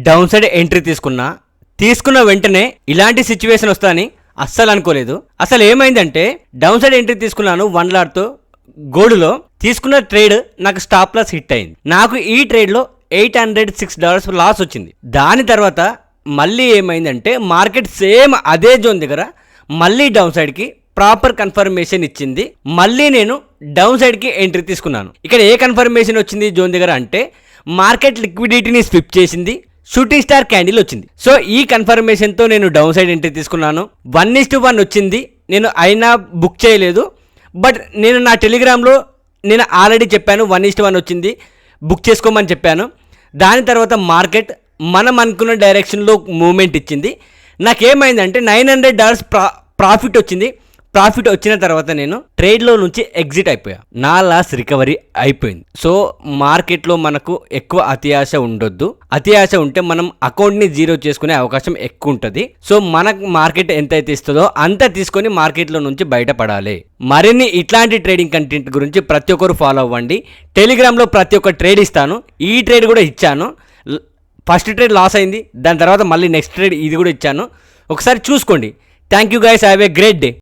Down side entry తీసుకున్న వెంటనే ఇలాంటి సిచ్యువేషన్ వస్తుందని అస్సలు అనుకోలేదు. అసలు ఏమైందంటే డౌన్ సైడ్ ఎంట్రీ తీసుకున్నాను 1 లాట్తో గోల్డ్లో. తీసుకున్న ట్రేడ్ నాకు స్టాప్ లాస్ హిట్ అయింది. నాకు ఈ ట్రేడ్లో $806 లాస్ వచ్చింది. దాని తర్వాత మళ్ళీ ఏమైందంటే మార్కెట్ సేమ్ అదే జోన్ దగ్గర మళ్ళీ డౌన్ సైడ్కి ప్రాపర్ కన్ఫర్మేషన్ ఇచ్చింది. మళ్ళీ నేను డౌన్ సైడ్కి ఎంట్రీ తీసుకున్నాను. ఇక్కడ ఏ కన్ఫర్మేషన్ వచ్చింది జోన్ దగ్గర అంటే మార్కెట్ లిక్విడిటీని స్విప్ చేసింది, షూటింగ్ స్టార్ క్యాండిల్ వచ్చింది. సో ఈ కన్ఫర్మేషన్తో నేను డౌన్ సైడ్ ఎంట్రీ తీసుకున్నాను. 1:1 వచ్చింది. నేను అయినా బుక్ చేయలేదు. బట్ నేను నా టెలిగ్రామ్లో నేను ఆల్రెడీ చెప్పాను 1:1 వచ్చింది, బుక్ చేసుకోమని చెప్పాను. దాని తర్వాత మార్కెట్ మనం అనుకున్న డైరెక్షన్లో మూమెంట్ ఇచ్చింది. నాకేమైందంటే $900 ప్రాఫిట్ వచ్చింది. ప్రాఫిట్ వచ్చిన తర్వాత నేను ట్రేడ్లో నుంచి ఎగ్జిట్ అయిపోయా. నా లాస్ రికవరీ అయిపోయింది. సో మార్కెట్లో మనకు ఎక్కువ అతి ఆశ ఉండొద్దు. అతి ఆశ ఉంటే మనం అకౌంట్ని జీరో చేసుకునే అవకాశం ఎక్కువ ఉంటుంది. సో మనకు మార్కెట్ ఎంతైతే ఇస్తుందో అంత తీసుకొని మార్కెట్లో నుంచి బయటపడాలి. మరిన్ని ఇట్లాంటి ట్రేడింగ్ కంటెంట్ గురించి ప్రతి ఒక్కరు ఫాలో అవ్వండి. టెలిగ్రామ్లో ప్రతి ఒక్క ట్రేడ్ ఇస్తాను. ఈ ట్రేడ్ కూడా ఇచ్చాను. ఫస్ట్ ట్రేడ్ లాస్ అయింది, దాని తర్వాత మళ్ళీ నెక్స్ట్ ట్రేడ్ ఇది కూడా ఇచ్చాను. ఒకసారి చూసుకోండి. Thank you guys, have a great day.